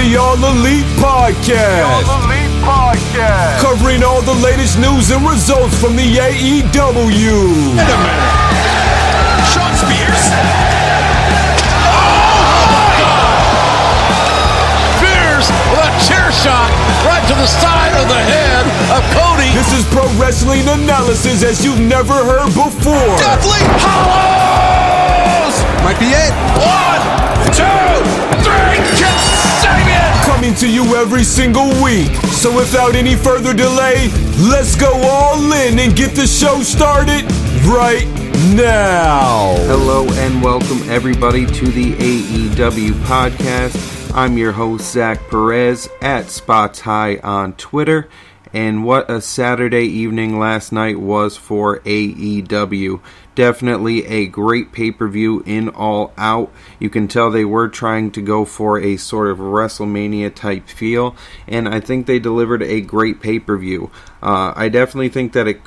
The All Elite Podcast. Covering all the latest news and results from the AEW. Wait a minute. Sean Spears? Spears with a chair shot right to the side of the head of Cody. This is pro wrestling analysis as you've never heard before. Deathly Hallows! Might be it. 1, 2, 3, Kasabian! Coming to you every single week. So without any further delay, let's go all in and get the show started right now. Hello and welcome everybody to the AEW podcast. I'm your host Zach Perez at Spots High on Twitter. And what a Saturday evening last night was for AEW. Definitely a great pay-per-view in All Out. You can tell they were trying to go for a sort of WrestleMania type feel, and I think they delivered a great pay-per-view. I definitely think that it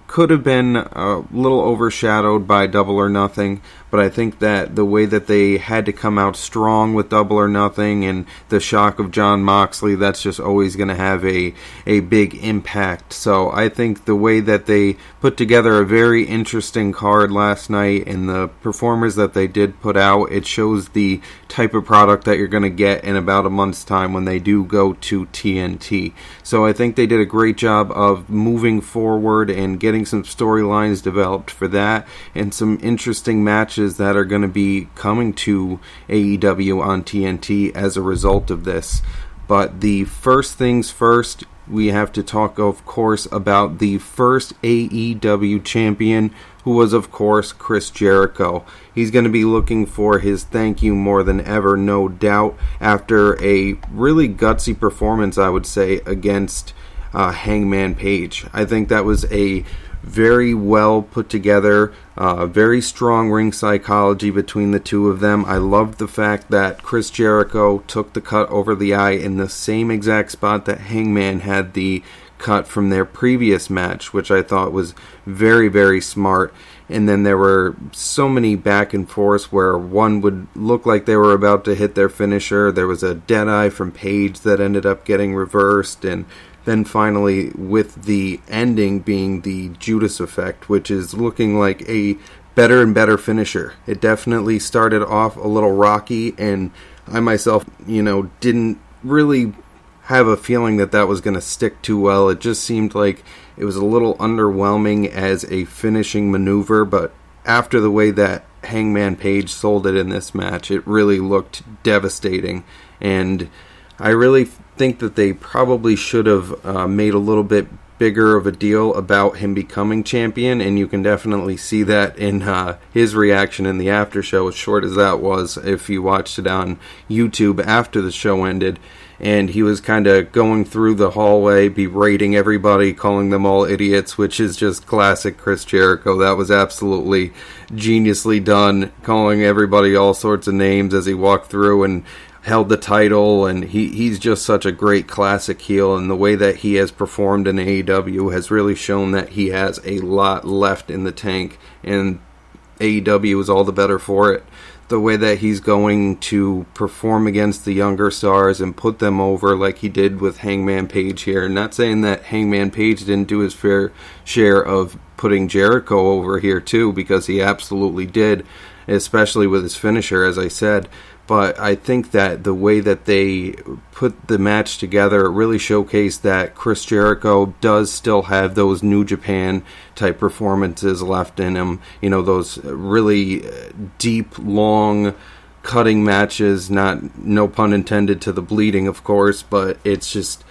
could have been a little overshadowed by Double or Nothing, but I think that the way that they had to come out strong with Double or Nothing and the shock of Jon Moxley, that's just always going to have a big impact. So I think the way that they put together a very interesting card last night and the performers that they did put out, it shows the type of product that you're going to get in about a month's time when they do go to TNT. So I think they did a great job of moving forward and getting some storylines developed for that and some interesting matches that are going to be coming to AEW on TNT as a result of this. But the first things first, we have to talk, of course, about the first AEW champion, who was, of course, Chris Jericho. He's going to be looking for his thank you more than ever, no doubt, after a really gutsy performance, I would say, against Hangman Page. I think that was a very well put together, very strong ring psychology between the two of them. I loved the fact that Chris Jericho took the cut over the eye in the same exact spot that Hangman had the cut from their previous match, which I thought was very, very smart. And then there were so many back and forths where one would look like they were about to hit their finisher. There was a dead eye from Page that ended up getting reversed, and then finally with the ending being the Judas effect, which is looking like a better and better finisher. It definitely started off a little rocky, and I myself, didn't really have a feeling that was going to stick too well. It just seemed like it was a little underwhelming as a finishing maneuver, but after the way that Hangman Page sold it in this match, it really looked devastating. And I really think that they probably should have made a little bit bigger of a deal about him becoming champion, and you can definitely see that in his reaction in the after show, as short as that was, if you watched it on YouTube after the show ended. And he was kind of going through the hallway, berating everybody, calling them all idiots, which is just classic Chris Jericho. That was absolutely geniusly done, calling everybody all sorts of names as he walked through and held the title. And he's just such a great classic heel, and the way that he has performed in AEW has really shown that he has a lot left in the tank, and AEW is all the better for it. The way that he's going to perform against the younger stars and put them over like he did with Hangman Page here. Not saying that Hangman Page didn't do his fair share of putting Jericho over here too, because he absolutely did, especially with his finisher, as I said. But I think that the way that they put the match together really showcased that Chris Jericho does still have those New Japan type performances left in him. Those really deep, long, cutting matches. No pun intended to the bleeding, of course, but it's just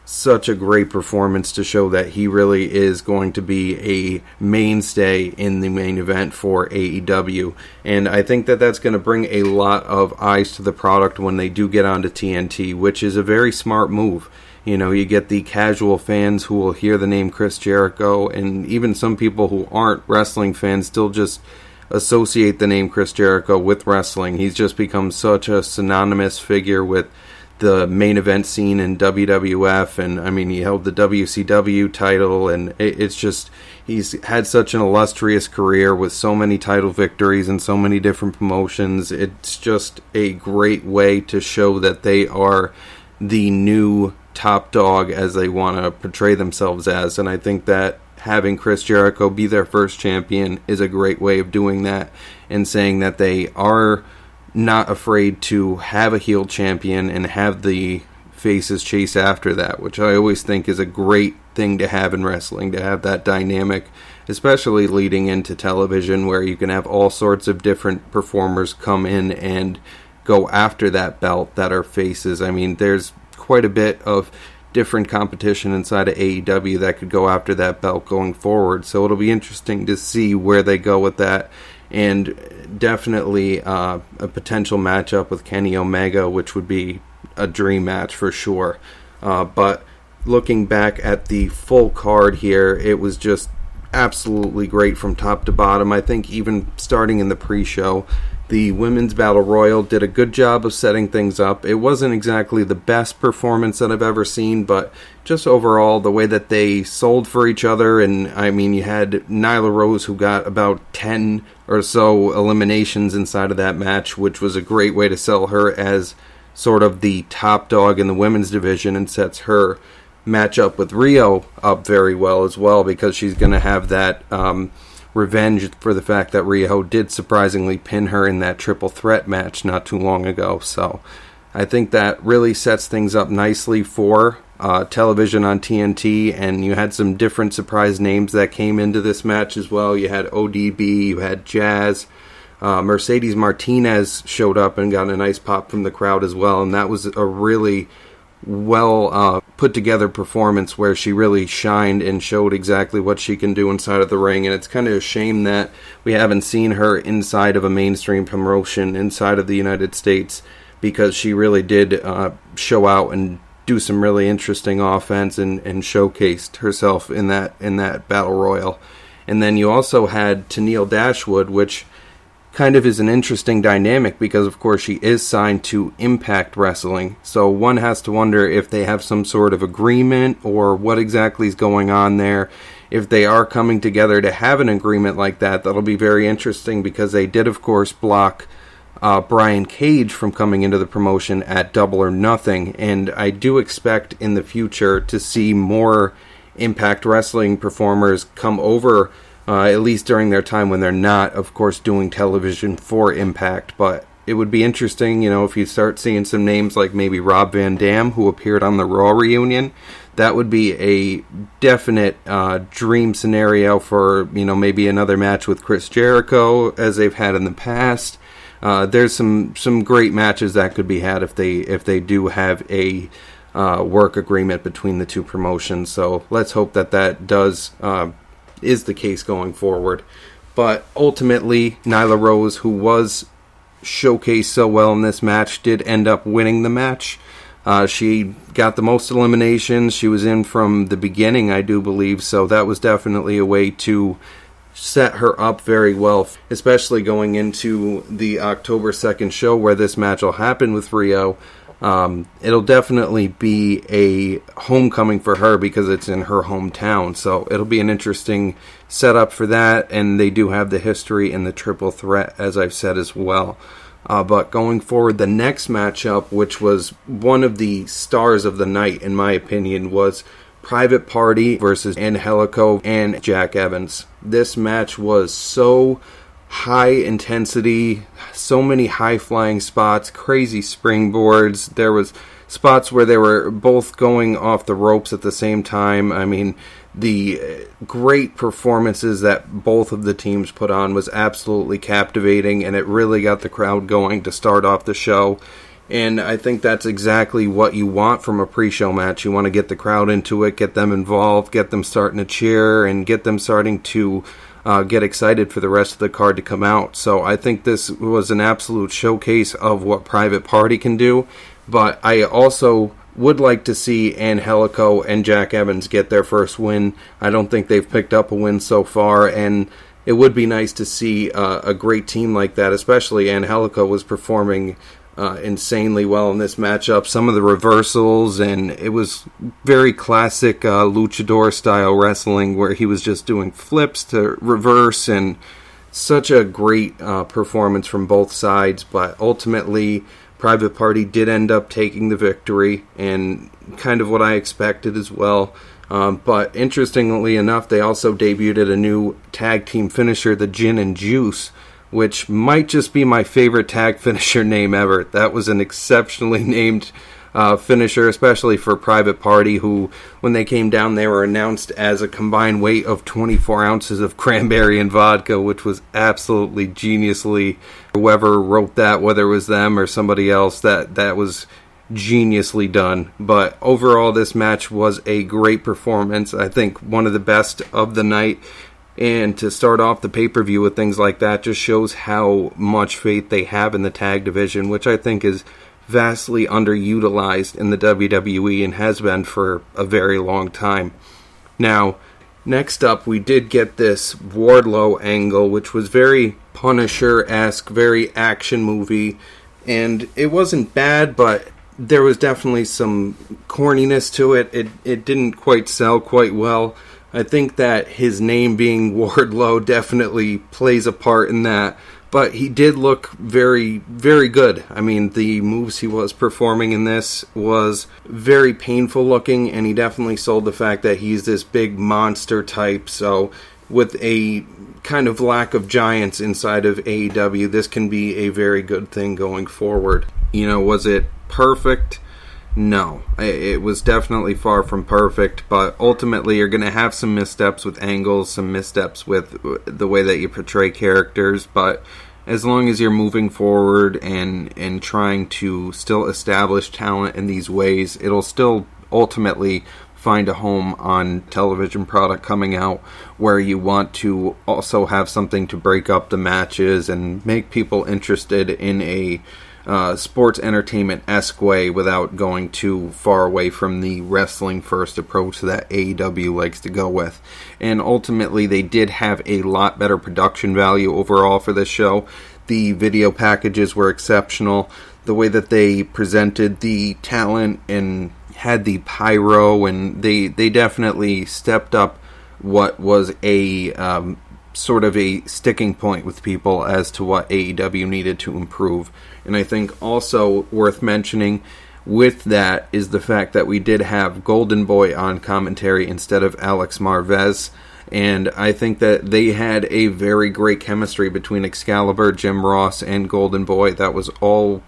such a great performance to show that he really is going to be a mainstay in the main event for AEW. And I think that that's going to bring a lot of eyes to the product when they do get onto TNT, which is a very smart move. You get the casual fans who will hear the name Chris Jericho, and even some people who aren't wrestling fans still just associate the name Chris Jericho with wrestling. He's just become such a synonymous figure with the main event scene in WWF, and I mean, he held the WCW title, and it's just, he's had such an illustrious career with so many title victories and so many different promotions. It's just a great way to show that they are the new top dog as they want to portray themselves as, and I think that having Chris Jericho be their first champion is a great way of doing that, and saying that they are not afraid to have a heel champion and have the faces chase after that, which I always think is a great thing to have in wrestling, to have that dynamic, especially leading into television, where you can have all sorts of different performers come in and go after that belt that are faces. I mean, there's quite a bit of different competition inside of AEW that could go after that belt going forward, so it'll be interesting to see where they go with that. And definitely a potential matchup with Kenny Omega, which would be a dream match for sure. But looking back at the full card here, it was just absolutely great from top to bottom. I think even starting in the pre-show, the Women's Battle Royal did a good job of setting things up. It wasn't exactly the best performance that I've ever seen, but just overall, the way that they sold for each other, and I mean, you had Nyla Rose, who got about 10 or so eliminations inside of that match, which was a great way to sell her as sort of the top dog in the women's division, and sets her matchup with Rio up very well as well, because she's going to have that revenge for the fact that Rio did surprisingly pin her in that triple threat match not too long ago. So I think that really sets things up nicely for television on TNT, and you had some different surprise names that came into this match as well. You had ODB, you had Jazz, Mercedes Martinez showed up and got a nice pop from the crowd as well, and that was a really well put together performance where she really shined and showed exactly what she can do inside of the ring. And it's kind of a shame that we haven't seen her inside of a mainstream promotion inside of the United States, because she really did show out and do some really interesting offense and showcased herself in that battle royal. And then you also had Tenille Dashwood, which kind of is an interesting dynamic, because of course she is signed to Impact Wrestling, so one has to wonder if they have some sort of agreement or what exactly is going on there. If they are coming together to have an agreement like that, that'll be very interesting, because they did of course block Brian Cage from coming into the promotion at Double or Nothing, and I do expect in the future to see more Impact Wrestling performers come over, at least during their time when they're not, of course, doing television for Impact. But it would be interesting, if you start seeing some names like maybe Rob Van Dam, who appeared on the Raw reunion. That would be a definite dream scenario for, maybe another match with Chris Jericho, as they've had in the past. There's some great matches that could be had if they do have a work agreement between the two promotions. So let's hope that does is the case going forward. But ultimately, Nyla Rose, who was showcased so well in this match, did end up winning the match. She got the most eliminations. She was in from the beginning, I do believe, so that was definitely a way to set her up very well, especially going into the October 2nd show where this match will happen with Rio. It'll definitely be a homecoming for her because it's in her hometown, so it'll be an interesting setup for that, and they do have the history in the triple threat, as I've said as well. But going forward, the next matchup, which was one of the stars of the night, in my opinion, was Private Party versus Angelico and Jack Evans. This match was so high intensity, so many high flying spots, crazy springboards. There was spots where they were both going off the ropes at the same time. I mean, the great performances that both of the teams put on was absolutely captivating, and it really got the crowd going to start off the show. And I think that's exactly what you want from a pre-show match. You want to get the crowd into it, get them involved, get them starting to cheer, and get them starting to get excited for the rest of the card to come out. So I think this was an absolute showcase of what Private Party can do. But I also would like to see Angelico and Jack Evans get their first win. I don't think they've picked up a win so far, and it would be nice to see a great team like that, especially Angelico was performing insanely well in this matchup. Some of the reversals, and it was very classic luchador style wrestling where he was just doing flips to reverse, and such a great performance from both sides. But ultimately, Private Party did end up taking the victory, and kind of what I expected as well. But interestingly enough, they also debuted a new tag team finisher, the Gin and Juice, which might just be my favorite tag finisher name ever. That was an exceptionally named finisher, especially for Private Party, who, when they came down, they were announced as a combined weight of 24 ounces of cranberry and vodka, which was absolutely geniusly, whoever wrote that, whether it was them or somebody else, that was geniusly done. But overall, this match was a great performance. I think one of the best of the night. And to start off the pay-per-view with things like that just shows how much faith they have in the tag division, which I think is vastly underutilized in the WWE and has been for a very long time. Now, next up, we did get this Wardlow angle, which was very Punisher-esque, very action movie, and it wasn't bad, but there was definitely some corniness to it. It didn't quite sell quite well. I think that his name being Wardlow definitely plays a part in that, but he did look very, very good. I mean, the moves he was performing in this was very painful looking, and he definitely sold the fact that he's this big monster type, so with a kind of lack of giants inside of AEW, this can be a very good thing going forward. You know, was it perfect? No, it was definitely far from perfect, but ultimately you're going to have some missteps with angles, some missteps with the way that you portray characters, but as long as you're moving forward and trying to still establish talent in these ways, it'll still ultimately find a home on television product coming out where you want to also have something to break up the matches and make people interested in a sports entertainment-esque way without going too far away from the wrestling-first approach that AEW likes to go with. And ultimately, they did have a lot better production value overall for this show. The video packages were exceptional. The way that they presented the talent and had the pyro, and they definitely stepped up what was a sort of a sticking point with people as to what AEW needed to improve. And I think also worth mentioning with that is the fact that we did have Golden Boy on commentary instead of Alex Marvez. And I think that they had a very great chemistry between Excalibur, Jim Ross, and Golden Boy. That was all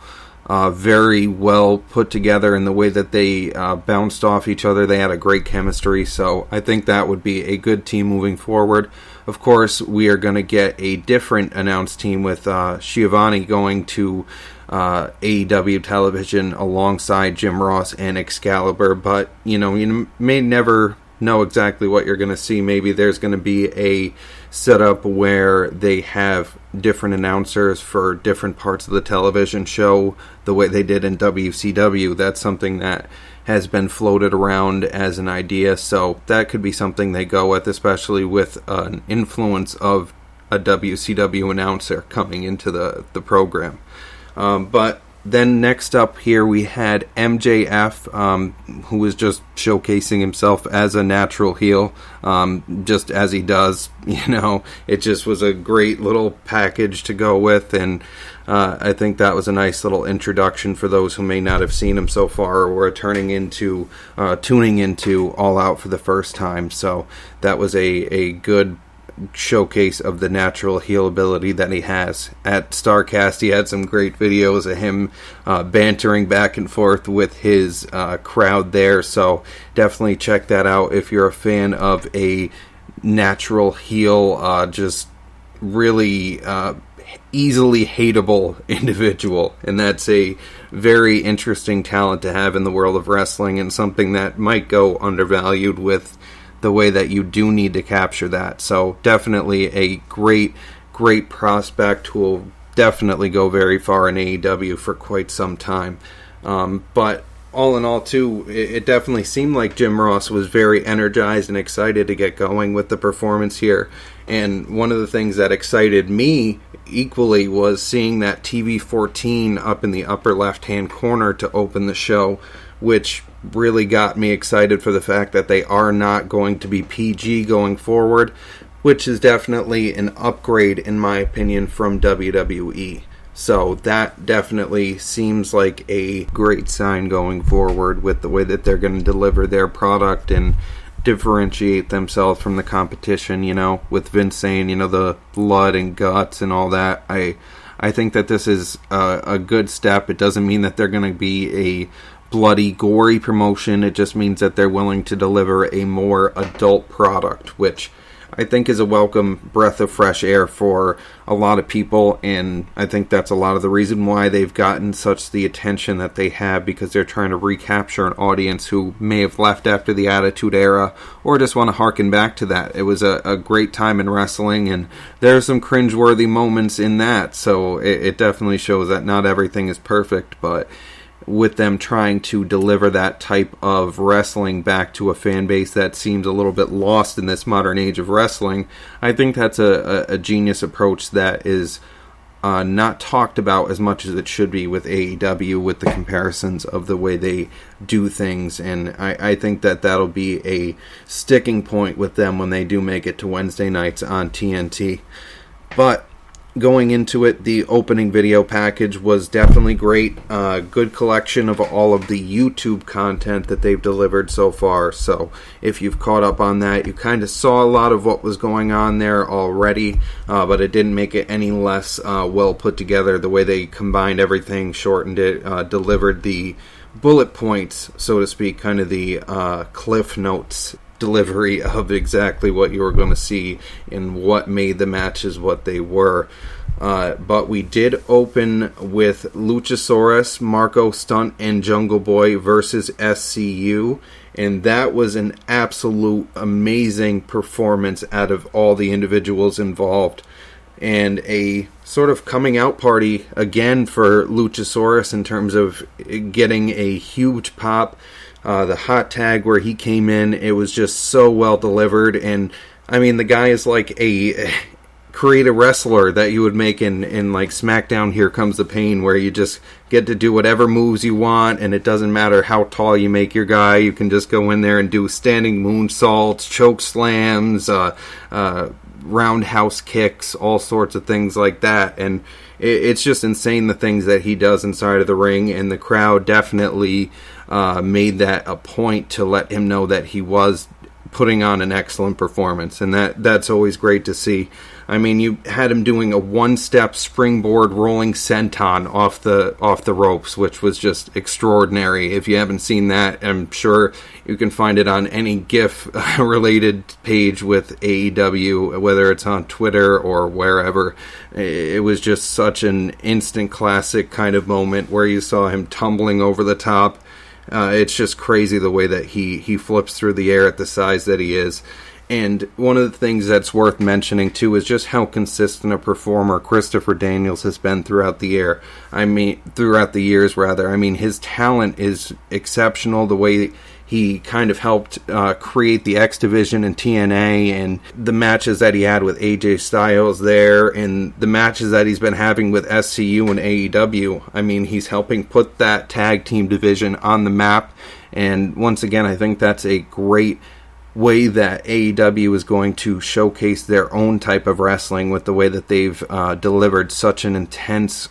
very well put together in the way that they bounced off each other. They had a great chemistry, so I think that would be a good team moving forward. Of course, we are going to get a different announced team with Schiavone going to AEW television alongside Jim Ross and Excalibur, but you may never know exactly what you're going to see. Maybe there's going to be a setup where they have different announcers for different parts of the television show, the way they did in WCW. That's something that has been floated around as an idea, so that could be something they go with, especially with an influence of a WCW announcer coming into the program. But then next up here we had MJF, who was just showcasing himself as a natural heel, just as he does. It just was a great little package to go with, and I think that was a nice little introduction for those who may not have seen him so far or were tuning into All Out for the first time. So that was a good showcase of the natural heel ability that he has. At StarCast, he had some great videos of him bantering back and forth with his crowd there, so definitely check that out if you're a fan of a natural heel, just really easily hateable individual, and that's a very interesting talent to have in the world of wrestling, and something that might go undervalued with the way that you do need to capture that. So definitely a great prospect who will definitely go very far in AEW for quite some time. But all in all, too, it definitely seemed like Jim Ross was very energized and excited to get going with the performance here. And one of the things that excited me equally was seeing that TV 14 up in the upper left-hand corner to open the show, which really got me excited for the fact that they are not going to be PG going forward, which is definitely an upgrade, in my opinion, from WWE. So that definitely seems like a great sign going forward with the way that they're going to deliver their product and differentiate themselves from the competition, with Vince saying, the blood and guts and all that. I think that this is a good step. It doesn't mean that they're going to be a bloody, gory promotion. It just means that they're willing to deliver a more adult product, which I think is a welcome breath of fresh air for a lot of people, and I think that's a lot of the reason why they've gotten such the attention that they have, because they're trying to recapture an audience who may have left after the Attitude Era or just want to harken back to that. It was a great time in wrestling, and there are some cringeworthy moments in that, so it definitely shows that not everything is perfect, but with them trying to deliver that type of wrestling back to a fan base that seems a little bit lost in this modern age of wrestling, I think that's a genius approach that is not talked about as much as it should be with AEW, with the comparisons of the way they do things, and I think that that'll be a sticking point with them when they do make it to Wednesday nights on TNT. But going into it, the opening video package was definitely great. Good collection of all of the YouTube content that they've delivered so far. So if you've caught up on that, you kind of saw a lot of what was going on there already, but it didn't make it any less well put together. The way they combined everything, shortened it, delivered the bullet points, so to speak, kind of the cliff notes delivery of exactly what you were going to see and what made the matches what they were. But we did open with Luchasaurus, Marco Stunt, and Jungle Boy versus SCU, and that was an absolute amazing performance out of all the individuals involved, and a sort of coming out party again for Luchasaurus in terms of getting a huge pop. The hot tag where he came in, it was just so well delivered, and I mean, the guy is like a create a wrestler that you would make in like SmackDown Here Comes the Pain, where you just get to do whatever moves you want, and it doesn't matter how tall you make your guy. You can just go in there and do standing moonsaults, choke slams, roundhouse kicks, all sorts of things like that, and it's just insane the things that he does inside of the ring, and the crowd definitely made that a point to let him know that he was putting on an excellent performance, and that's always great to see. I mean, you had him doing a one-step springboard rolling senton off the ropes, which was just extraordinary. If you haven't seen that, I'm sure you can find it on any GIF-related page with AEW, whether it's on Twitter or wherever. It was just such an instant classic kind of moment where you saw him tumbling over the top. It's just crazy the way that he flips through the air at the size that he is. And one of the things that's worth mentioning, too, is just how consistent a performer Christopher Daniels has been throughout the years. I mean, his talent is exceptional. The way he kind of helped create the X Division and TNA, and the matches that he had with AJ Styles there, and the matches that he's been having with SCU and AEW. I mean, he's helping put that tag team division on the map. And once again, I think that's a great way that AEW is going to showcase their own type of wrestling with the way that they've delivered such an intense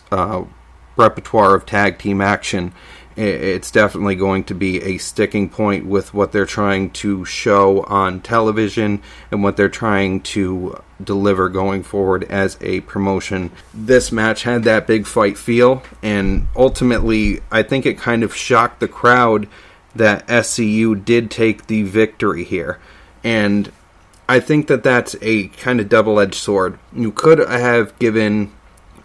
repertoire of tag team action. It's definitely going to be a sticking point with what they're trying to show on television and what they're trying to deliver going forward as a promotion. This match had that big fight feel, and ultimately I think it kind of shocked the crowd that SCU did take the victory here. And I think that that's a kind of double-edged sword. You could have given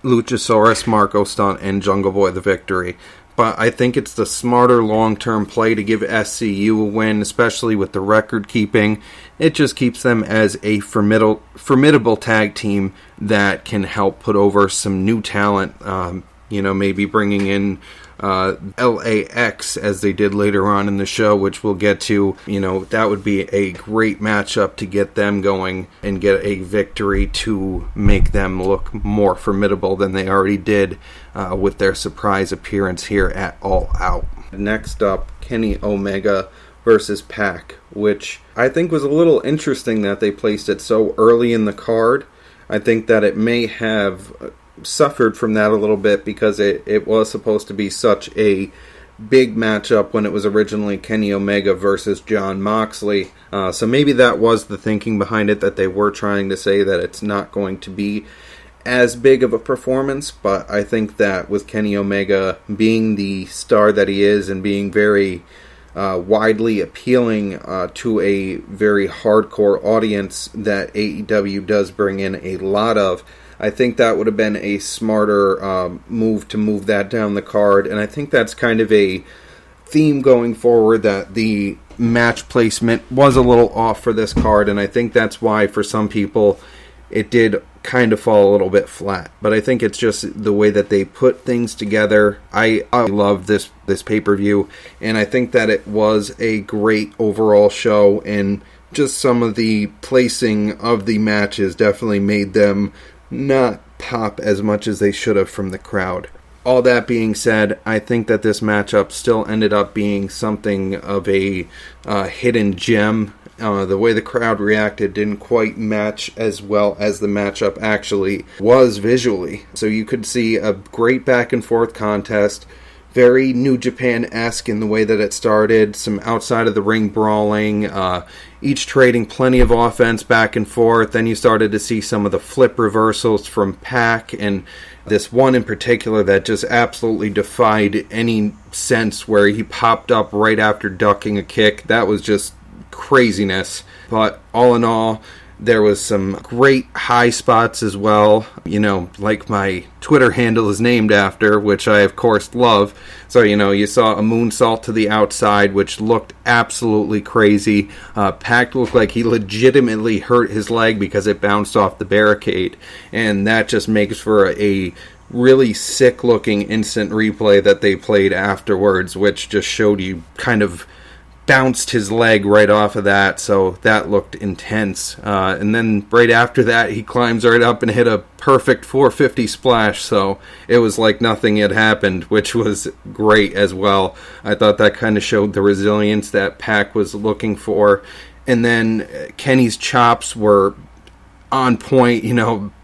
Luchasaurus, Marco Stunt, and Jungle Boy the victory, but I think it's the smarter long-term play to give SCU a win, especially with the record keeping. It just keeps them as a formidable tag team that can help put over some new talent, maybe bringing in LAX as they did later on in the show, which we'll get to. That would be a great matchup to get them going and get a victory to make them look more formidable than they already did with their surprise appearance here at All Out. Next up, Kenny Omega versus Pac, which I think was a little interesting that they placed it so early in the card. I think that it may have suffered from that a little bit because it was supposed to be such a big matchup when it was originally Kenny Omega versus Jon Moxley. So maybe that was the thinking behind it, that they were trying to say that it's not going to be as big of a performance, but I think that with Kenny Omega being the star that he is and being very widely appealing to a very hardcore audience that AEW does bring in a lot of, I think that would have been a smarter move to move that down the card, and I think that's kind of a theme going forward, that the match placement was a little off for this card, and I think that's why for some people it did kind of fall a little bit flat. But I think it's just the way that they put things together. I love this pay-per-view, and I think that it was a great overall show, and just some of the placing of the matches definitely made them not pop as much as they should have from the crowd. All that being said, I think that this matchup still ended up being something of a hidden gem. The way the crowd reacted didn't quite match as well as the matchup actually was visually. So you could see a great back and forth contest, very New Japan-esque in the way that it started, some outside of the ring brawling, each trading plenty of offense back and forth. Then you started to see some of the flip reversals from Pac, and this one in particular that just absolutely defied any sense, where he popped up right after ducking a kick. That was just craziness. But all in all, there was some great high spots as well, like my Twitter handle is named after, which I of course love. So, you saw a moonsault to the outside, which looked absolutely crazy. Pac looked like he legitimately hurt his leg because it bounced off the barricade, and that just makes for a really sick looking instant replay that they played afterwards, which just showed you kind of bounced his leg right off of that, so that looked intense. And then right after that, he climbs right up and hit a perfect 450 splash, so it was like nothing had happened, which was great as well. I thought that kind of showed the resilience that Pac was looking for. And then Kenny's chops were on point,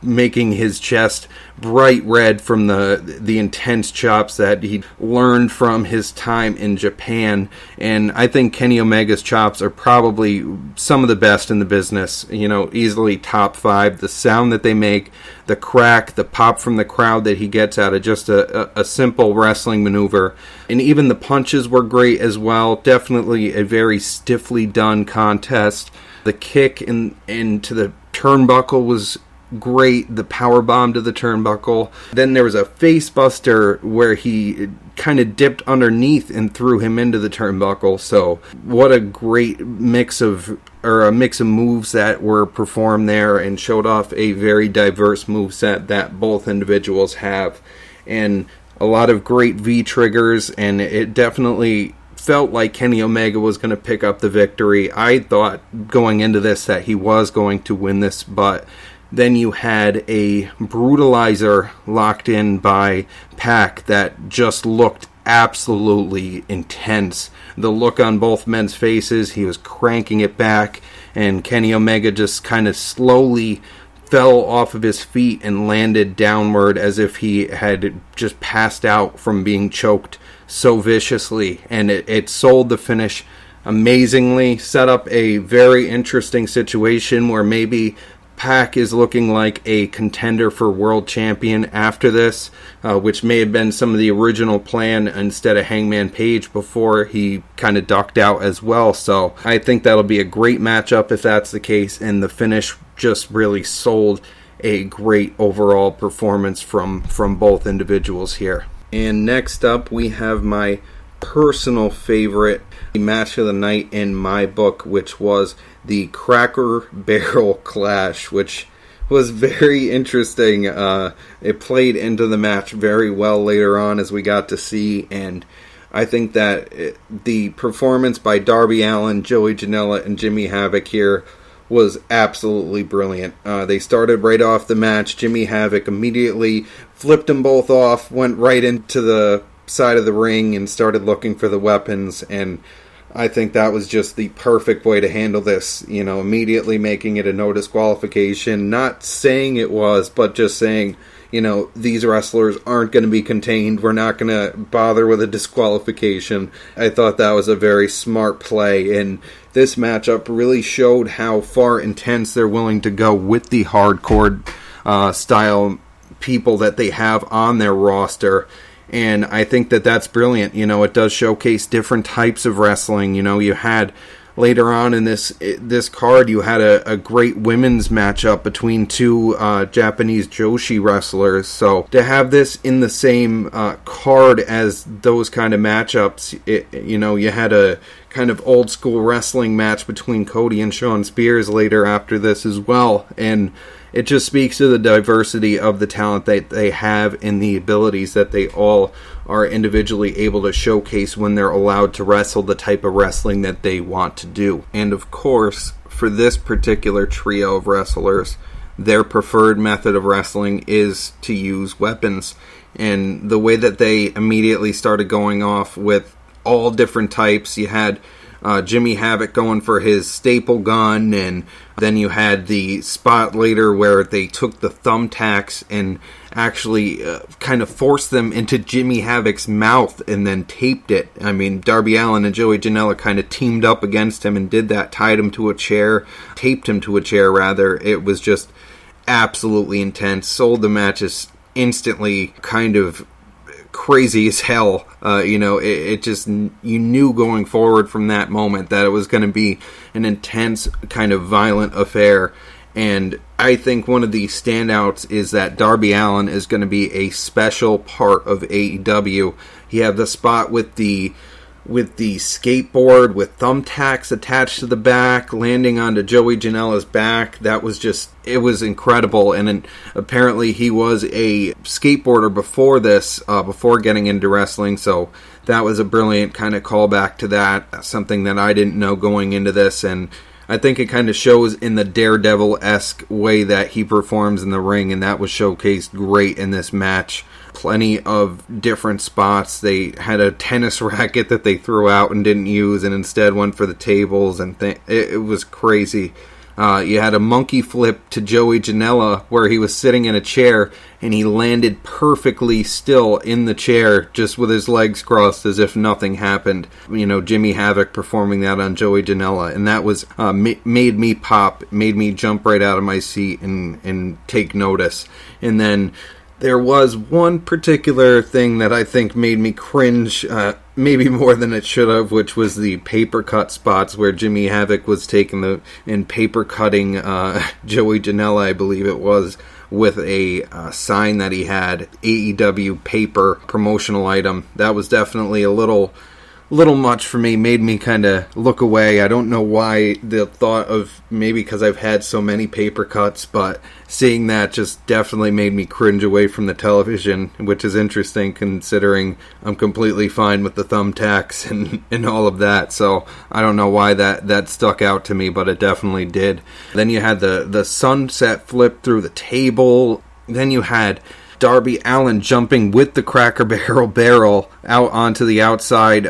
making his chest bright red from the intense chops that he learned from his time in Japan. And I think Kenny Omega's chops are probably some of the best in the business, easily top 5. The sound that they make, the crack, the pop from the crowd that he gets out of just a simple wrestling maneuver. And even the punches were great as well. Definitely a very stiffly done contest. The kick into the turnbuckle was great. The power bomb to the turnbuckle. Then there was a face buster where he kind of dipped underneath and threw him into the turnbuckle. So what a great mix of moves that were performed there, and showed off a very diverse moveset that both individuals have, and a lot of great V triggers, and it definitely felt like Kenny Omega was going to pick up the victory. I thought going into this that he was going to win this, but then you had a brutalizer locked in by Pac that just looked absolutely intense. The look on both men's faces, he was cranking it back, and Kenny Omega just kind of slowly fell off of his feet and landed downward as if he had just passed out from being choked so viciously, and it sold the finish amazingly. Set up a very interesting situation where maybe Pac is looking like a contender for world champion after this, which may have been some of the original plan instead of Hangman Page before he kind of ducked out as well. So I think that'll be a great matchup if that's the case, and the finish just really sold a great overall performance from both individuals here. And next up, we have my personal favorite match of the night in my book, which was the Cracker Barrel Clash, which was very interesting. It played into the match very well later on, as we got to see, and I think that the performance by Darby Allin, Joey Janela, and Jimmy Havoc here was absolutely brilliant. They started right off the match. Jimmy Havoc immediately flipped them both off, went right into the side of the ring, and started looking for the weapons, and I think that was just the perfect way to handle this, immediately making it a no disqualification, not saying it was, but just saying, these wrestlers aren't going to be contained. We're not going to bother with a disqualification. I thought that was a very smart play, and this matchup really showed how far intense they're willing to go with the hardcore style people that they have on their roster. And I think that that's brilliant. It does showcase different types of wrestling. You had later on in this card, you had a great women's matchup between two Japanese Joshi wrestlers. So to have this in the same card as those kind of matchups, you had a kind of old school wrestling match between Cody and Shawn Spears later after this as well. And it just speaks to the diversity of the talent that they have and the abilities that they all are individually able to showcase when they're allowed to wrestle the type of wrestling that they want to do. And of course, for this particular trio of wrestlers, their preferred method of wrestling is to use weapons. And the way that they immediately started going off with all different types, you had Jimmy Havoc going for his staple gun, and then you had the spot later where they took the thumbtacks and actually kind of forced them into Jimmy Havoc's mouth and then taped it. I mean, Darby Allin and Joey Janela kind of teamed up against him and did that, tied him to a chair, taped him to a chair rather. It was just absolutely intense, sold the matches instantly, kind of crazy as hell. It just, you knew going forward from that moment that it was going to be an intense kind of violent affair. And I think one of the standouts is that Darby Allin is going to be a special part of AEW. He had the spot with the skateboard with thumbtacks attached to the back, landing onto Joey Janela's back. That was just, it was incredible. And apparently he was a skateboarder before this, before getting into wrestling. So that was a brilliant kind of callback to that, something that I didn't know going into this. And I think it kind of shows in the Daredevil-esque way that he performs in the ring, and that was showcased great in this match. Plenty of different spots. They had a tennis racket that they threw out and didn't use, and instead went for the tables, and it was crazy. You had a monkey flip to Joey Janela where he was sitting in a chair and he landed perfectly still in the chair just with his legs crossed as if nothing happened. Jimmy Havoc performing that on Joey Janela, and that was made me pop, made me jump right out of my seat and take notice. And then there was one particular thing that I think made me cringe, maybe more than it should have, which was the paper cut spots where Jimmy Havoc was taking and paper cutting Joey Janela, I believe it was, with a sign that he had, AEW paper promotional item. That was definitely a little much for me, made me kind of look away. I don't know why, the thought of maybe because I've had so many paper cuts, but seeing that just definitely made me cringe away from the television, which is interesting considering I'm completely fine with the thumbtacks and all of that. So I don't know why that stuck out to me, but it definitely did. Then you had the sunset flip through the table. Then you had Darby Allin jumping with the Cracker Barrel out onto the outside,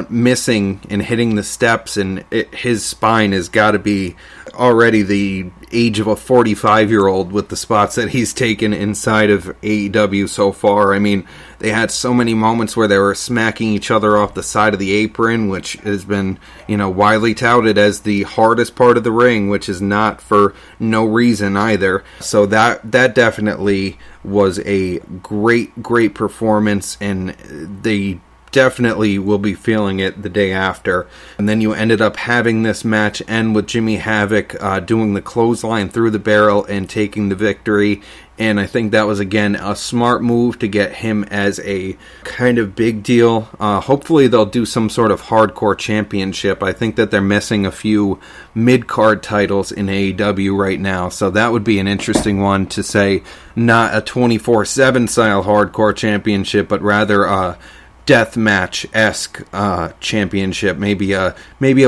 missing and hitting the steps, and his spine has got to be already the age of a 45-year-old with the spots that he's taken inside of AEW so far. I mean, they had so many moments where they were smacking each other off the side of the apron, which has been, widely touted as the hardest part of the ring, which is not for no reason either. So that definitely was a great performance, and the definitely will be feeling it the day after. And then you ended up having this match end with Jimmy Havoc doing the clothesline through the barrel and taking the victory. And I think that was, again, a smart move to get him as a kind of big deal. Hopefully they'll do some sort of hardcore championship. I think that they're missing a few mid-card titles in AEW right now. So that would be an interesting one to say, not a 24/7 style hardcore championship, but rather a deathmatch-esque championship. Maybe a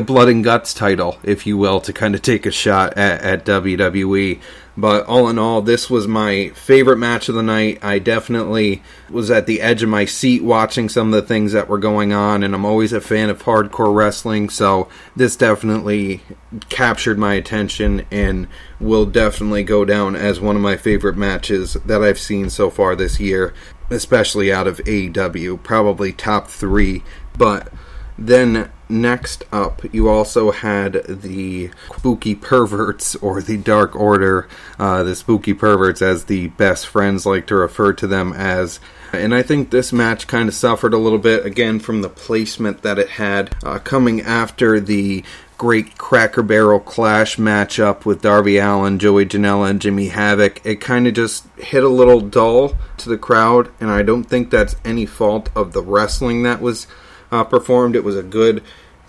blood and guts title, if you will, to kind of take a shot at WWE. But all in all, this was my favorite match of the night. I definitely was at the edge of my seat watching some of the things that were going on, and I'm always a fan of hardcore wrestling, so this definitely captured my attention and will definitely go down as one of my favorite matches that I've seen so far this year, especially out of AEW, probably top 3. But then next up, you also had the Spooky Perverts, or the Dark Order, the Spooky Perverts as the best friends like to refer to them as. And I think this match kind of suffered a little bit, again, from the placement that it had, coming after the great Cracker Barrel Clash matchup with Darby Allin, Joey Janela, and Jimmy Havoc. It kind of just hit a little dull to the crowd, and I don't think that's any fault of the wrestling that was performed. It was a good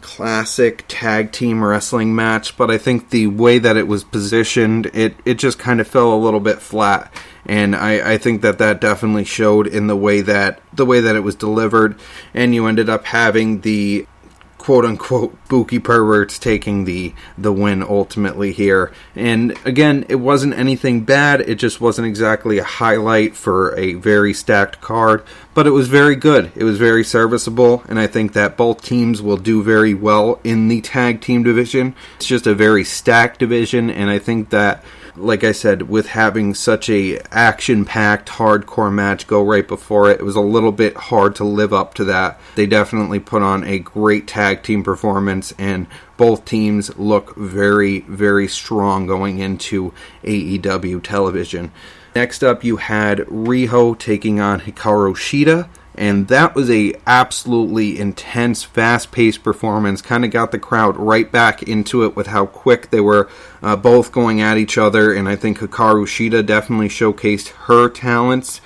classic tag team wrestling match, but I think the way that it was positioned, it just kind of fell a little bit flat, and I think that definitely showed in the way that it was delivered, and you ended up having the quote-unquote Spooky Perverts taking the win ultimately here. And again, it wasn't anything bad, it just wasn't exactly a highlight for a very stacked card, but it was very good. It was very serviceable, and I think that both teams will do very well in the tag team division. It's just a very stacked division, and I think that, like I said, with having such a action-packed hardcore match go right before it, it was a little bit hard to live up to that. They definitely put on a great tag team performance, and both teams look very, very strong going into AEW television. Next up, you had Riho taking on Hikaru Shida, and that was a absolutely intense, fast-paced performance. Kind of got the crowd right back into it with how quick they were both going at each other, and I think Hikaru Shida definitely showcased her talents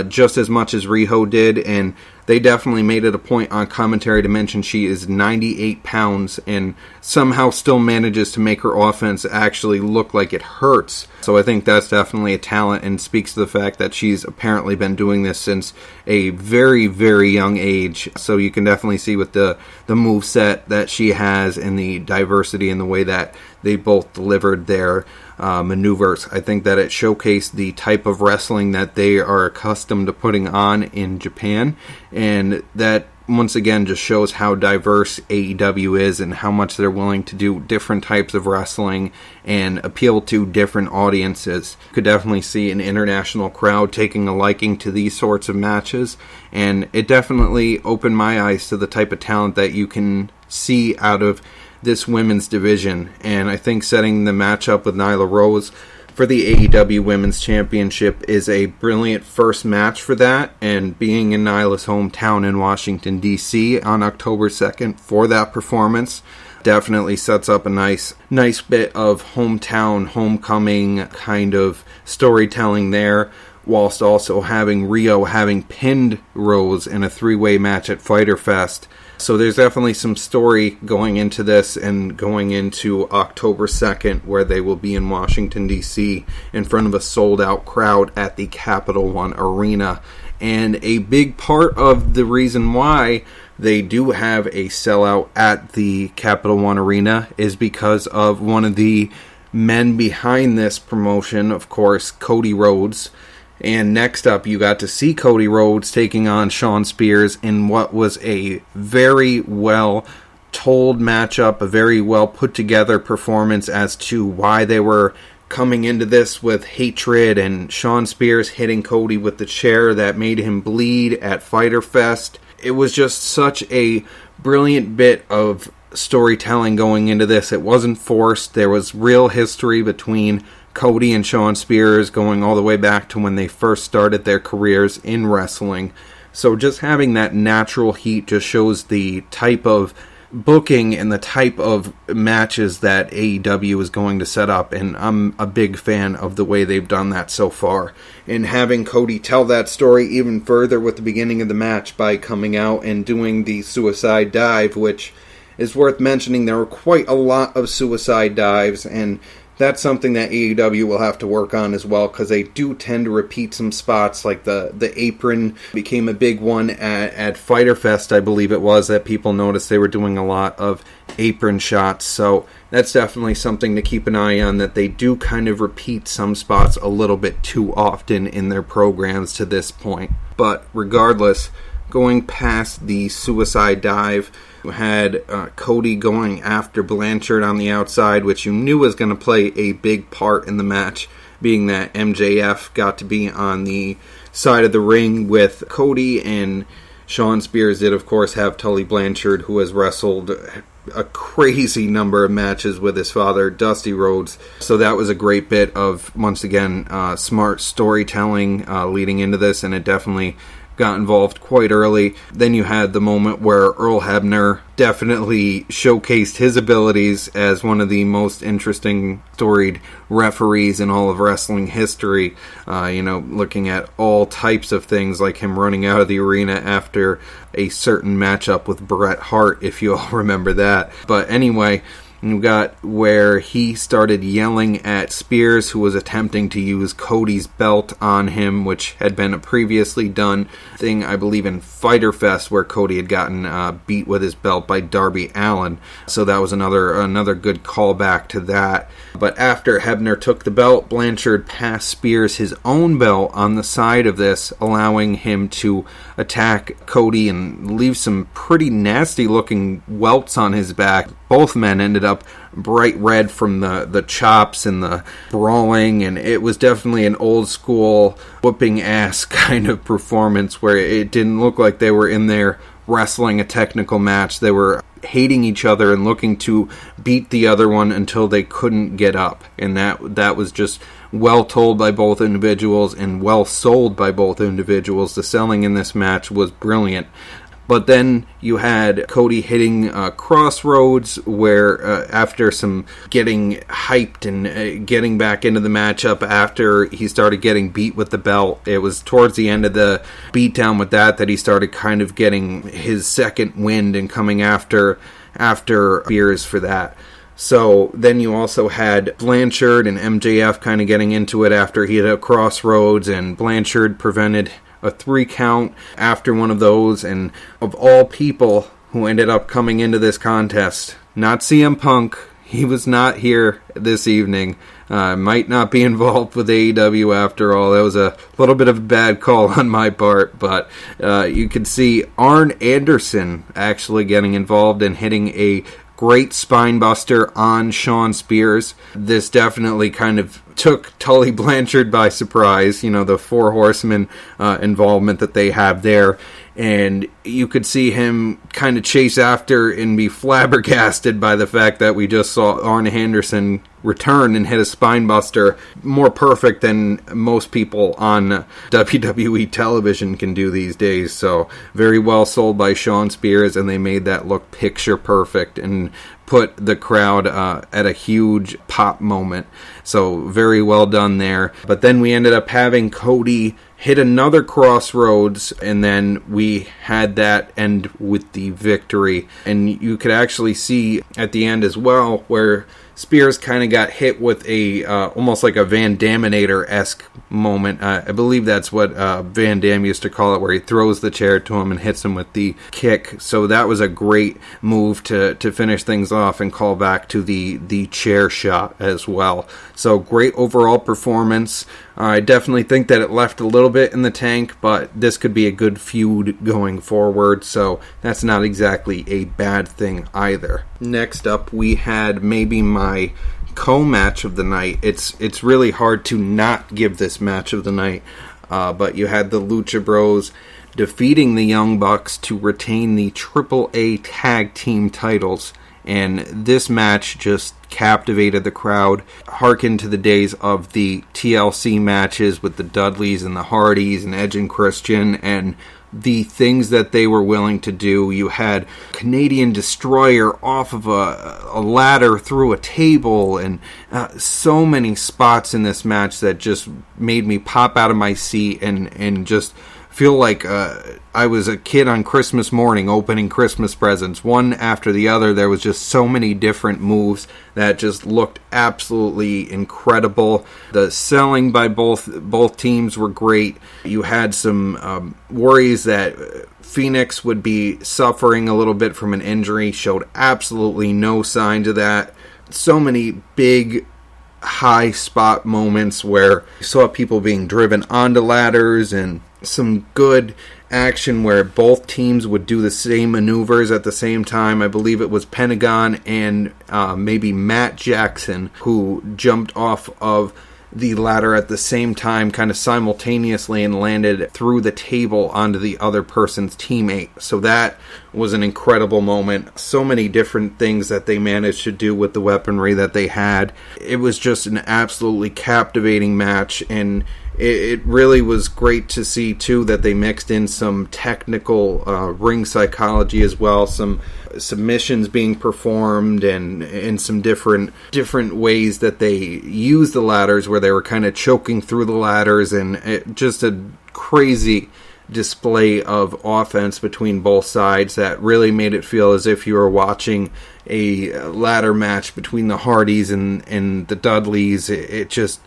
just as much as Riho did, and they definitely made it a point on commentary to mention she is 98 pounds and somehow still manages to make her offense actually look like it hurts. So I think that's definitely a talent and speaks to the fact that she's apparently been doing this since a very, very young age. So you can definitely see with the moveset that she has and the diversity in the way that they both delivered their maneuvers. I think that it showcased the type of wrestling that they are accustomed to putting on in Japan, and that once again just shows how diverse AEW is and how much they're willing to do different types of wrestling and appeal to different audiences. You could definitely see an international crowd taking a liking to these sorts of matches, and it definitely opened my eyes to the type of talent that you can see out of this women's division. And I think setting the matchup with Nyla Rose for the AEW Women's Championship is a brilliant first match for that, and being in Nyla's hometown in Washington, D.C. on October 2nd for that performance definitely sets up a nice bit of hometown, homecoming kind of storytelling there, whilst also having Rio having pinned Rose in a 3-way match at Fyter Fest. So there's definitely some story going into this and going into October 2nd, where they will be in Washington, D.C. in front of a sold-out crowd at the Capital One Arena. And a big part of the reason why they do have a sellout at the Capital One Arena is because of one of the men behind this promotion, of course, Cody Rhodes. And next up, you got to see Cody Rhodes taking on Shawn Spears in what was a very well told matchup, a very well put together performance as to why they were coming into this with hatred, and Shawn Spears hitting Cody with the chair that made him bleed at Fyter Fest. It was just such a brilliant bit of storytelling going into this. It wasn't forced. There was real history between Cody and Shawn Spears going all the way back to when they first started their careers in wrestling. So just having that natural heat just shows the type of booking and the type of matches that AEW is going to set up, and I'm a big fan of the way they've done that so far. And having Cody tell that story even further with the beginning of the match by coming out and doing the suicide dive, which is worth mentioning. There were quite a lot of suicide dives, and that's something that AEW will have to work on as well, because they do tend to repeat some spots, like the apron became a big one at Fyter Fest, I believe it was, that people noticed they were doing a lot of apron shots. So that's definitely something to keep an eye on, that they do kind of repeat some spots a little bit too often in their programs to this point. But regardless, going past the suicide dive, you had Cody going after Blanchard on the outside, which you knew was going to play a big part in the match, being that MJF got to be on the side of the ring with Cody, and Shawn Spears did, of course, have Tully Blanchard, who has wrestled a crazy number of matches with his father, Dusty Rhodes. So that was a great bit of, once again, smart storytelling leading into this, and it definitely got involved quite early. Then you had the moment where Earl Hebner definitely showcased his abilities as one of the most interesting storied referees in all of wrestling history. Looking at all types of things, like him running out of the arena after a certain matchup with Bret Hart, if you all remember that. But anyway, you got where he started yelling at Spears, who was attempting to use Cody's belt on him, which had been a previously done thing, I believe, in Fyter Fest, where Cody had gotten beat with his belt by Darby Allin. So that was another good callback to that. But after Hebner took the belt, Blanchard passed Spears his own belt on the side of this, allowing him to attack Cody and leave some pretty nasty looking welts on his back. Both men ended up bright red from the chops and the brawling, and it was definitely an old school whooping ass kind of performance, where it didn't look like they were in there wrestling a technical match. They were hating each other and looking to beat the other one until they couldn't get up, and that was just well told by both individuals and well sold by both individuals. The selling in this match was brilliant. But then you had Cody hitting Crossroads, where after some getting hyped and getting back into the matchup after he started getting beat with the belt, it was towards the end of the beatdown with that he started kind of getting his second wind and coming after Spears for that. So then you also had Blanchard and MJF kind of getting into it after he hit a Crossroads, and Blanchard prevented a 3 count after one of those. And of all people who ended up coming into this contest, not CM Punk. He was not here this evening. Might not be involved with AEW after all. That was a little bit of a bad call on my part, but you could see Arn Anderson actually getting involved and hitting a great spine buster on Shawn Spears. This definitely kind of took Tully Blanchard by surprise, the Four Horsemen involvement that they have there. And you could see him kind of chase after and be flabbergasted by the fact that we just saw Arn Anderson return and hit a spine buster more perfect than most people on WWE television can do these days. So very well sold by Shawn Spears, and they made that look picture perfect and put the crowd at a huge pop moment. So very well done there. But then we ended up having Cody hit another Crossroads, and then we had that end with the victory. And you could actually see at the end as well where Spears kind of got hit with a almost like a Van Daminator-esque moment. I believe that's what Van Dam used to call it, where he throws the chair to him and hits him with the kick. So that was a great move to finish things off and call back to the chair shot as well. So great overall performance. I definitely think that it left a little bit in the tank, but this could be a good feud going forward, so that's not exactly a bad thing either. Next up, we had maybe my co-match of the night. It's really hard to not give this match of the night, but you had the Lucha Bros defeating the Young Bucks to retain the AAA Tag Team titles. And this match just captivated the crowd, harkened to the days of the TLC matches with the Dudleys and the Hardys and Edge and Christian, and the things that they were willing to do. You had Canadian Destroyer off of a ladder through a table, and so many spots in this match that just made me pop out of my seat and just feel like I was a kid on Christmas morning opening Christmas presents, one after the other. There was just so many different moves that just looked absolutely incredible. The selling by both teams were great. You had some worries that Phoenix would be suffering a little bit from an injury, showed absolutely no signs of that. So many big high spot moments where you saw people being driven onto ladders, and some good action where both teams would do the same maneuvers at the same time. I believe it was Pentagon and maybe Matt Jackson who jumped off of the ladder at the same time, kind of simultaneously, and landed through the table onto the other person's teammate. So that was an incredible moment. So many different things that they managed to do with the weaponry that they had. It was just an absolutely captivating match, and it really was great to see, too, that they mixed in some technical ring psychology as well, some submissions being performed, and some different ways that they used the ladders, where they were kind of choking through the ladders, and just a crazy display of offense between both sides that really made it feel as if you were watching a ladder match between the Hardys and the Dudleys. It just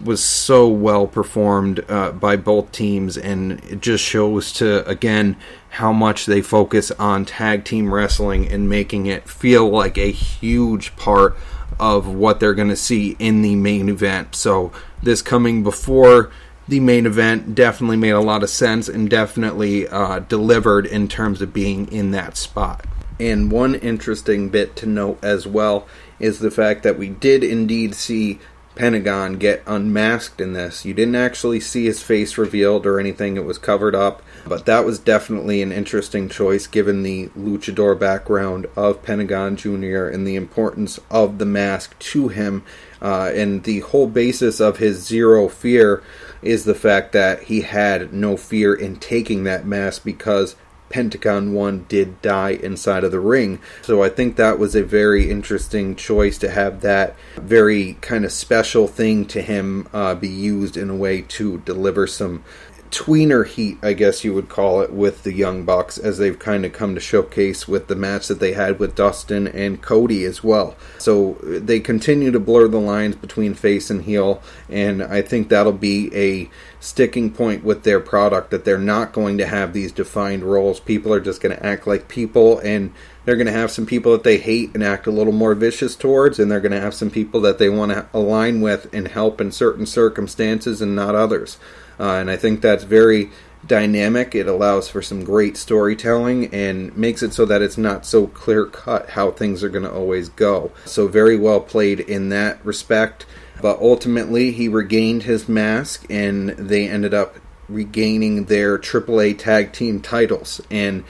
was so well performed by both teams, and it just shows to, again, how much they focus on tag team wrestling and making it feel like a huge part of what they're going to see in the main event. So this coming before the main event definitely made a lot of sense, and definitely delivered in terms of being in that spot. And one interesting bit to note as well is the fact that we did indeed see Pentagon get unmasked in this. You didn't actually see his face revealed or anything. It was covered up. But that was definitely an interesting choice given the luchador background of Pentagon Jr. and the importance of the mask to him. And the whole basis of his zero fear is the fact that he had no fear in taking that mask because Pentagon 1 did die inside of the ring. So I think that was a very interesting choice to have that very kind of special thing to him be used in a way to deliver some tweener heat, I guess you would call it, with the Young Bucks, as they've kind of come to showcase with the match that they had with Dustin and Cody as well. So they continue to blur the lines between face and heel, and I think that'll be a sticking point with their product, that they're not going to have these defined roles. People are just going to act like people, and they're going to have some people that they hate and act a little more vicious towards, and they're going to have some people that they want to align with and help in certain circumstances and not others. And I think that's very dynamic. It allows for some great storytelling and makes it so that it's not so clear-cut how things are going to always go. So very well played in that respect. But ultimately, he regained his mask, and they ended up regaining their AAA tag team titles. And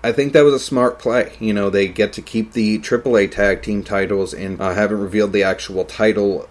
I think that was a smart play. You know, they get to keep the AAA tag team titles and haven't revealed the actual title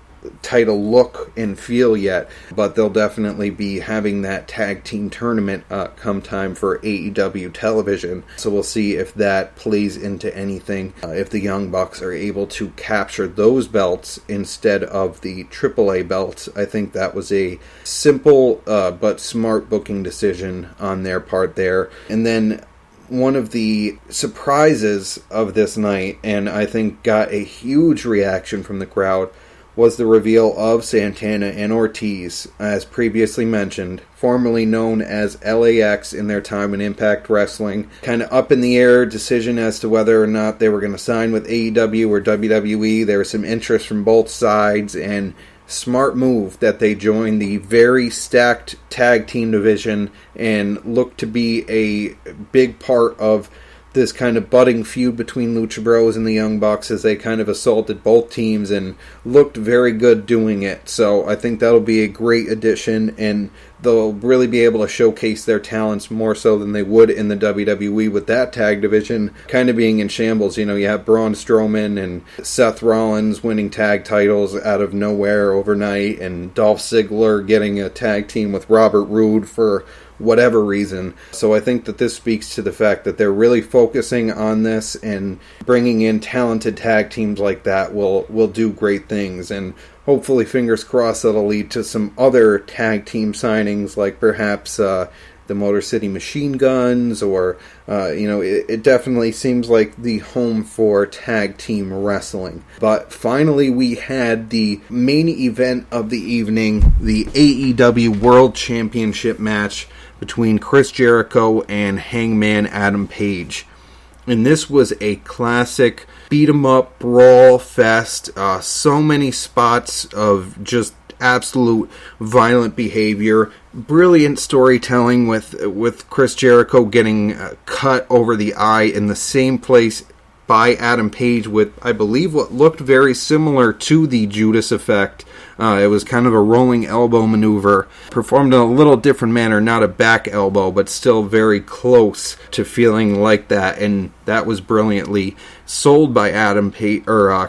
look and feel yet, but they'll definitely be having that tag team tournament come time for AEW television. So we'll see if that plays into anything, if the Young Bucks are able to capture those belts instead of the AAA belts. I think that was a simple but smart booking decision on their part there. And then one of the surprises of this night, and I think got a huge reaction from the crowd, was the reveal of Santana and Ortiz, as previously mentioned, formerly known as LAX in their time in Impact Wrestling. Kind of up in the air decision as to whether or not they were going to sign with AEW or WWE. There was some interest from both sides, and smart move that they joined the very stacked tag team division and looked to be a big part of this kind of budding feud between Lucha Bros and the Young Bucks, as they kind of assaulted both teams and looked very good doing it. So I think that'll be a great addition, and they'll really be able to showcase their talents more so than they would in the WWE with that tag division kind of being in shambles. You have Braun Strowman and Seth Rollins winning tag titles out of nowhere overnight, and Dolph Ziggler getting a tag team with Robert Roode for whatever reason. So I think that this speaks to the fact that they're really focusing on this, and bringing in talented tag teams like that will do great things. And hopefully, fingers crossed, that'll lead to some other tag team signings, like perhaps the Motor City Machine Guns, or it definitely seems like the home for tag team wrestling. But finally, we had the main event of the evening, the AEW World Championship match between Chris Jericho and Hangman Adam Page. And this was a classic beat-em-up brawl fest. So many spots of just absolute violent behavior. Brilliant storytelling with Chris Jericho getting cut over the eye in the same place by Adam Page with, I believe, what looked very similar to the Judas effect. It was kind of a rolling elbow maneuver, performed in a little different manner, not a back elbow, but still very close to feeling like that, and that was brilliantly sold by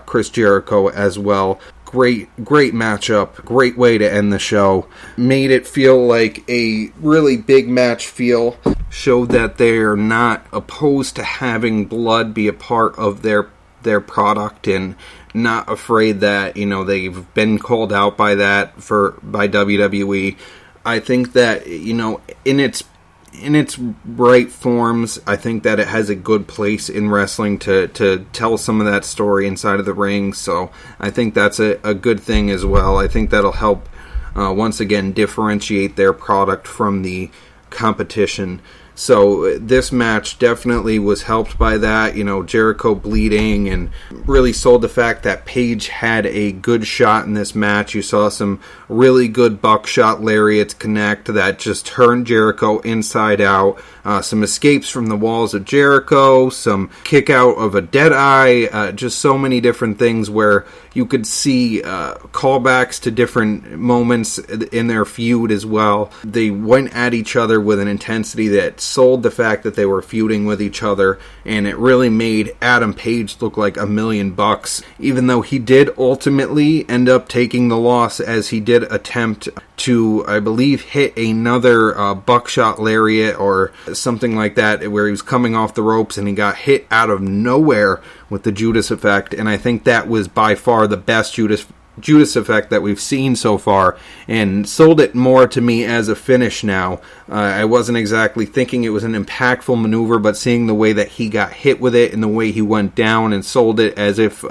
Chris Jericho as well. Great matchup, great way to end the show. Made it feel like a really big match feel. Showed that they're not opposed to having blood be a part of their product, and not afraid that they've been called out by that by WWE. I think that in its right forms, I think that it has a good place in wrestling to tell some of that story inside of the ring. So I think that's a good thing as well. I think that'll help once again differentiate their product from the competition. So this match definitely was helped by that, Jericho bleeding, and really sold the fact that Page had a good shot in this match. You saw some really good buckshot lariats connect that just turned Jericho inside out. Some escapes from the walls of Jericho, some kick out of a Deadeye, just so many different things where you could see callbacks to different moments in their feud as well. They went at each other with an intensity that sold the fact that they were feuding with each other, and it really made Adam Page look like $1 million, even though he did ultimately end up taking the loss, as he did attempt to, I believe, hit another buckshot lariat or something like that, where he was coming off the ropes and he got hit out of nowhere with the Judas effect, and I think that was by far the best Judas effect that we've seen so far, and sold it more to me as a finish now. I wasn't exactly thinking it was an impactful maneuver, but seeing the way that he got hit with it and the way he went down, and sold it as if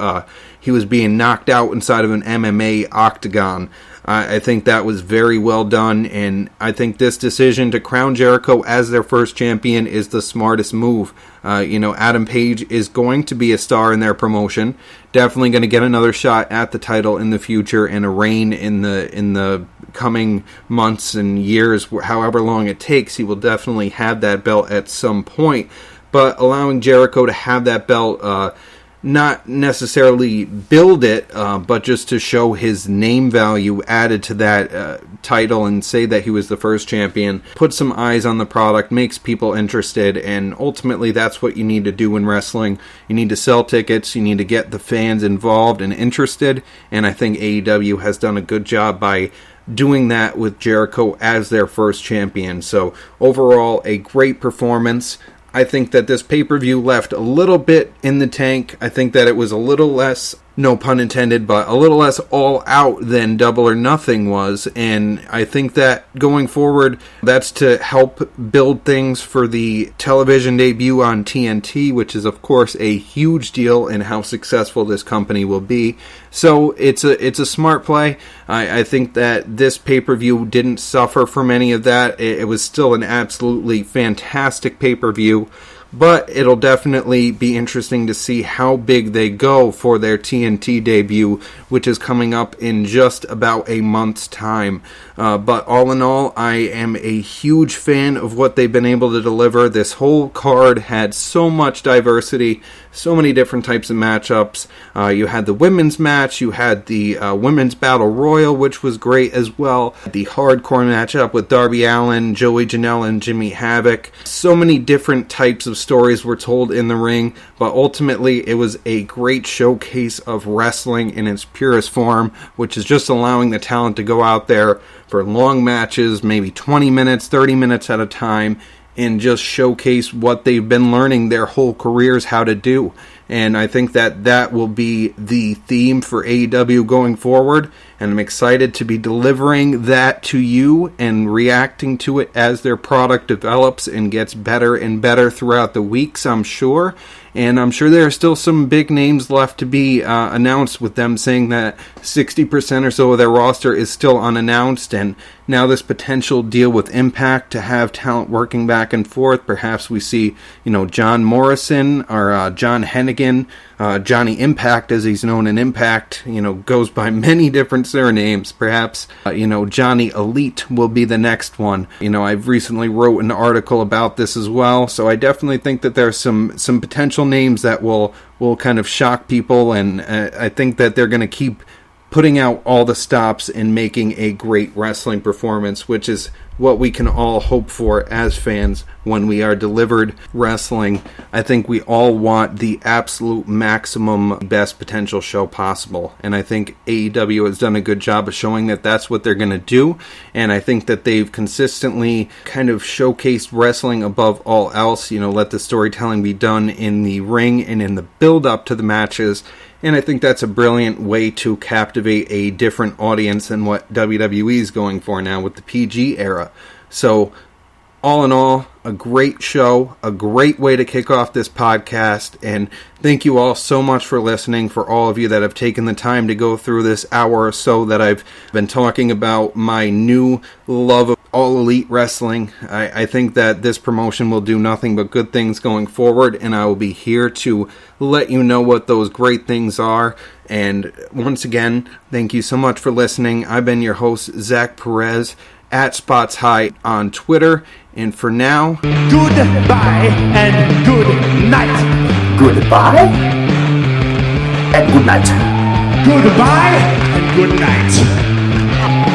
he was being knocked out inside of an MMA octagon. I think that was very well done, and I think this decision to crown Jericho as their first champion is the smartest move. Adam Page is going to be a star in their promotion, definitely going to get another shot at the title in the future, and a reign in the coming months and years, however long it takes. He will definitely have that belt at some point, but allowing Jericho to have that belt, not necessarily build it, but just to show his name value added to that title, and say that he was the first champion, put some eyes on the product, makes people interested, and ultimately that's what you need to do in wrestling. You need to sell tickets, you need to get the fans involved and interested, and I think AEW has done a good job by doing that with Jericho as their first champion. So overall, a great performance. I think that this pay-per-view left a little bit in the tank. I think that it was a little less, no pun intended, but a little less all out than Double or Nothing was. And I think that going forward, that's to help build things for the television debut on TNT, which is, of course, a huge deal in how successful this company will be. So it's a smart play. I think that this pay-per-view didn't suffer from any of that. It was still an absolutely fantastic pay-per-view but it'll definitely be interesting to see how big they go for their TNT debut, which is coming up in just about a month's time. But all in all, I am a huge fan of what they've been able to deliver. This whole card had so much diversity, so many different types of matchups. You had the women's match, you had the women's battle royal, which was great as well. The hardcore matchup with Darby Allin, Joey Janela, and Jimmy Havoc. So many different types of stories were told in the ring, but ultimately it was a great showcase of wrestling in its purest form, which is just allowing the talent to go out there for long matches, maybe 20 minutes, 30 minutes at a time, and just showcase what they've been learning their whole careers how to do. And I think that that will be the theme for AEW going forward, and I'm excited to be delivering that to you and reacting to it as their product develops and gets better and better throughout the weeks, I'm sure. And I'm sure there are still some big names left to be announced, with them saying that 60% or so of their roster is still unannounced, and now this potential deal with Impact to have talent working back and forth. Perhaps we see, John Morrison or John Hennigan, Johnny Impact as he's known in Impact, goes by many different surnames. Perhaps, Johnny Elite will be the next one. I've recently wrote an article about this as well, so I definitely think that there's some potential names that will kind of shock people, and I think that they're going to keep putting out all the stops and making a great wrestling performance, which is what we can all hope for as fans when we are delivered wrestling. I think we all want the absolute maximum best potential show possible, and I think AEW has done a good job of showing that that's what they're going to do, and I think that they've consistently kind of showcased wrestling above all else. Let the storytelling be done in the ring and in the build-up to the matches. And I think that's a brilliant way to captivate a different audience than what WWE is going for now with the PG era. So, all in all, a great show, a great way to kick off this podcast, and thank you all so much for listening, for all of you that have taken the time to go through this hour or so that I've been talking about my new love of All Elite Wrestling. I think that this promotion will do nothing but good things going forward, and I will be here to let you know what those great things are. And once again, thank you so much for listening. I've been your host, Zach Perez, at Spots High on Twitter. And for now, goodbye and good night. Goodbye and good night. Goodbye and good night.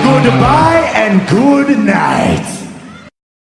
Goodbye and good night.